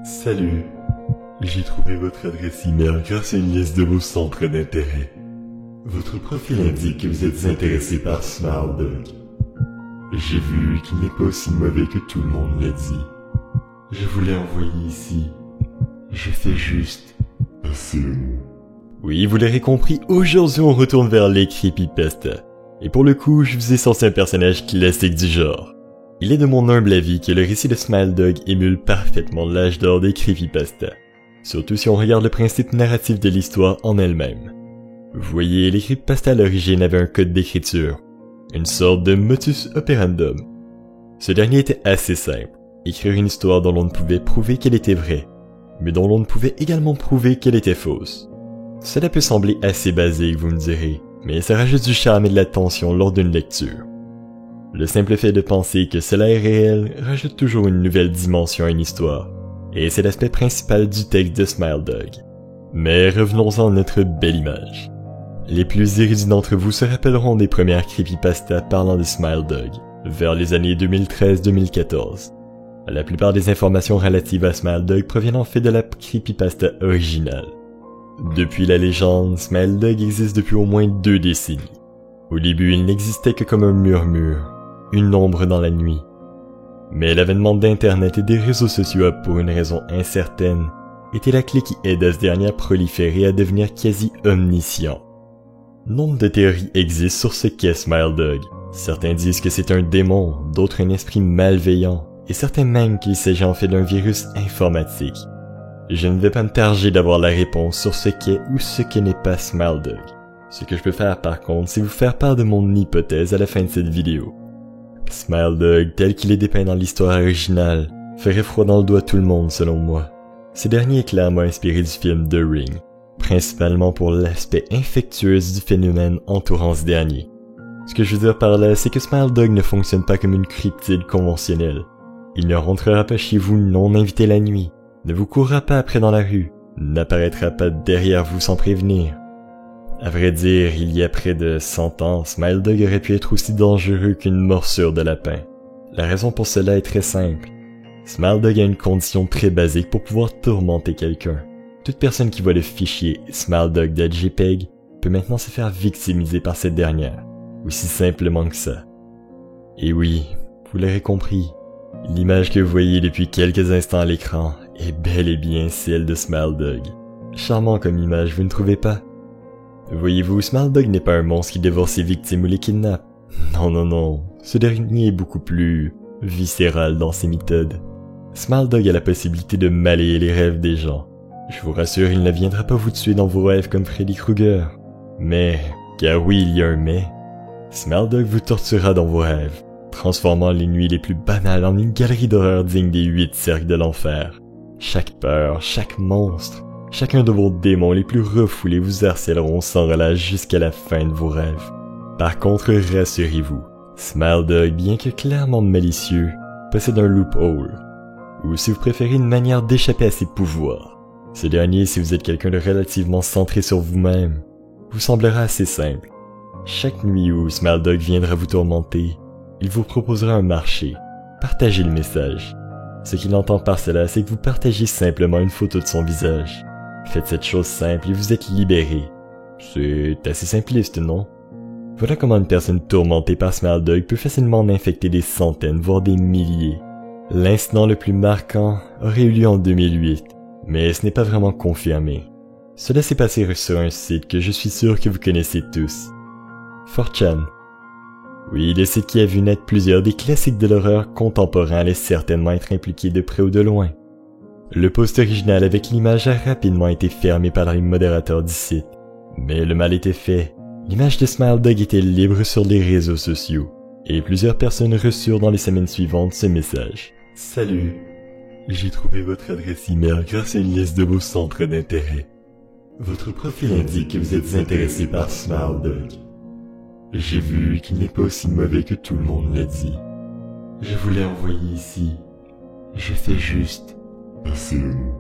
Salut, j'ai trouvé votre adresse email grâce à une liste de vos centres d'intérêt. Votre profil indique que vous êtes intéressé par SmileDog. J'ai vu qu'il n'est pas aussi mauvais que tout le monde l'a dit. Je vous l'ai envoyé ici. Je fais juste passer le mot. Oui, vous l'aurez compris, aujourd'hui on retourne vers les creepypasta. Et pour le coup, je vous ai sorti un personnage classique du genre. Il est de mon humble avis que le récit de SmileDog émule parfaitement l'âge d'or des creepypasta. Surtout si on regarde le principe narratif de l'histoire en elle-même. Vous voyez, les creepypasta à l'origine avaient un code d'écriture, une sorte de motus operandum. Ce dernier était assez simple, écrire une histoire dont l'on ne pouvait prouver qu'elle était vraie, mais dont l'on ne pouvait également prouver qu'elle était fausse. Cela peut sembler assez basique, vous me direz, mais ça rajoute du charme et de la tension lors d'une lecture. Le simple fait de penser que cela est réel rajoute toujours une nouvelle dimension à une histoire, et c'est l'aspect principal du texte de SmileDog. Mais revenons-en à notre belle image. Les plus érudits d'entre vous se rappelleront des premières creepypasta parlant de SmileDog, vers les années 2013-2014. La plupart des informations relatives à SmileDog proviennent en fait de la creepypasta originale. Depuis la légende, SmileDog existe depuis au moins 2 décennies. Au début, il n'existait que comme un murmure, une ombre dans la nuit. Mais l'avènement d'Internet et des réseaux sociaux a, pour une raison incertaine, été la clé qui aide à ce dernier à proliférer et à devenir quasi omniscient. Nombre de théories existent sur ce qu'est SmileDog. Certains disent que c'est un démon, d'autres un esprit malveillant, et certains même qu'il s'agit en fait d'un virus informatique. Je ne vais pas me targer d'avoir la réponse sur ce qu'est ou ce que n'est pas SmileDog. Ce que je peux faire par contre, c'est vous faire part de mon hypothèse à la fin de cette vidéo. SmileDog, tel qu'il est dépeint dans l'histoire originale, ferait froid dans le dos à tout le monde selon moi. Ce dernier est clairement inspiré du film The Ring, principalement pour l'aspect infectieux du phénomène entourant ce dernier. Ce que je veux dire par là, c'est que SmileDog ne fonctionne pas comme une cryptide conventionnelle. Il ne rentrera pas chez vous non invité la nuit, ne vous courra pas après dans la rue, n'apparaîtra pas derrière vous sans prévenir. À vrai dire, il y a près de 100 ans, SmileDog aurait pu être aussi dangereux qu'une morsure de lapin. La raison pour cela est très simple. SmileDog a une condition très basique pour pouvoir tourmenter quelqu'un. Toute personne qui voit le fichier SmileDog.jpg peut maintenant se faire victimiser par cette dernière, aussi simplement que ça. Et oui, vous l'aurez compris, l'image que vous voyez depuis quelques instants à l'écran est bel et bien celle de SmileDog. Charmant comme image, vous ne trouvez pas? Voyez-vous, SmileDog n'est pas un monstre qui dévore ses victimes ou les kidnappe. Non, ce dernier est beaucoup plus viscéral dans ses méthodes. SmileDog a la possibilité de malayer les rêves des gens. Je vous rassure, il ne viendra pas vous tuer dans vos rêves comme Freddy Krueger. Mais, car oui, il y a un mais, SmileDog vous torturera dans vos rêves, transformant les nuits les plus banales en une galerie d'horreur digne des 8 cercles de l'enfer. Chaque peur, chaque monstre, chacun de vos démons les plus refoulés vous harcèleront sans relâche jusqu'à la fin de vos rêves. Par contre, rassurez-vous, SmileDog, bien que clairement malicieux, possède un loophole, ou si vous préférez une manière d'échapper à ses pouvoirs. Ce dernier, si vous êtes quelqu'un de relativement centré sur vous-même, vous semblera assez simple. Chaque nuit où SmileDog viendra vous tourmenter, il vous proposera un marché. Partagez le message. Ce qu'il entend par cela, c'est que vous partagez simplement une photo de son visage. Faites cette chose simple et vous êtes libéré. C'est assez simpliste, non? Voilà comment une personne tourmentée par SmileDog peut facilement en infecter des centaines, voire des milliers. L'incident le plus marquant aurait eu lieu en 2008, mais ce n'est pas vraiment confirmé. Cela s'est passé sur un site que je suis sûr que vous connaissez tous. 4chan. Oui, le site qui a vu naître plusieurs des classiques de l'horreur contemporain allait certainement être impliqué de près ou de loin. Le post original avec l'image a rapidement été fermé par les modérateurs du site. Mais le mal était fait. L'image de SmileDog était libre sur les réseaux sociaux, et plusieurs personnes reçurent dans les semaines suivantes ce message. Salut, j'ai trouvé votre adresse email grâce à une liste de vos centres d'intérêt. Votre profil indique que vous êtes intéressé par SmileDog. J'ai vu qu'il n'est pas aussi mauvais que tout le monde l'a dit. Je vous l'ai envoyé ici. Je fais juste passer le mot.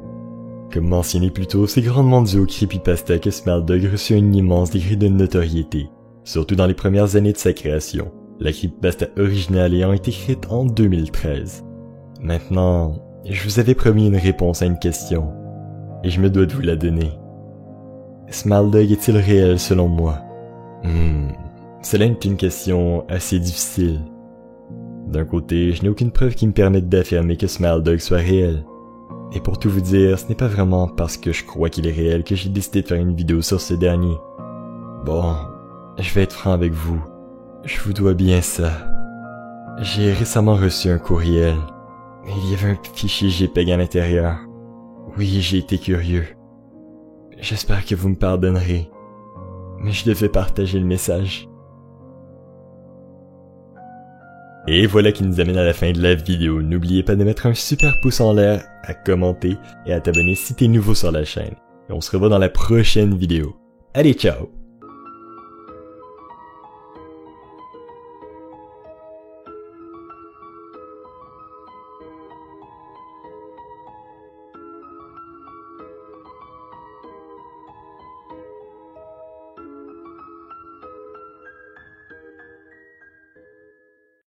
Comme mentionné plus tôt, c'est grandement dû au creepypasta que SmileDog reçut un immense degré de notoriété, surtout dans les premières années de sa création, la creepypasta originale ayant été écrite en 2013. Maintenant, Je vous avais promis une réponse à une question, et je me dois de vous la donner. Smiledog est-il réel selon moi? Cela est une question assez difficile. D'un côté, je n'ai aucune preuve qui me permette d'affirmer que Smiledog soit réel. Et pour tout vous dire, ce n'est pas vraiment parce que je crois qu'il est réel que j'ai décidé de faire une vidéo sur ce dernier. Bon, je vais être franc avec vous. Je vous dois bien ça. J'ai récemment reçu un courriel. Il y avait un fichier JPEG à l'intérieur. Oui, j'ai été curieux. J'espère que vous me pardonnerez. Mais je devais partager le message. Et voilà qui nous amène à la fin de la vidéo. N'oubliez pas de mettre un super pouce en l'air, à commenter et à t'abonner si t'es nouveau sur la chaine. Et on se revoit dans la prochaine vidéo. Allez, ciao!